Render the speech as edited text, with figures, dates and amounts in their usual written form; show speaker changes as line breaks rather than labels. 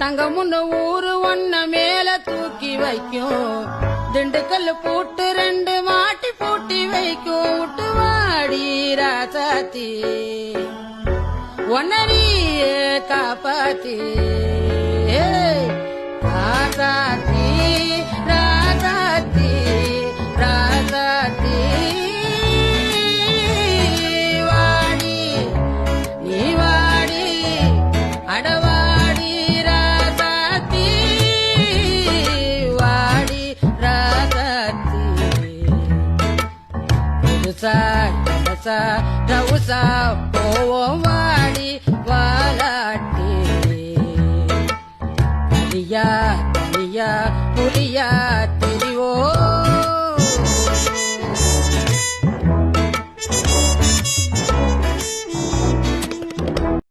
தங்கமுன்னு ஊரு ஒன்ன மேல தூக்கி வைக்கும் திண்டுக்கல் பூட்டு 2 மாட்டி பூட்டி வைக்கும் விட்டு வாடி ராசாத்தி ஒன்னரியே காப்பாத்தி ராசாத்தி ராசாத்தி ராசாத்தி வாடி நீ வாடி அடவாடி ராசாத்தி வாடி ராசாத்தி புதுசா கலசா ரவுசா போவோம் வாடி வாலாட்டி தனியா தனியா புரியா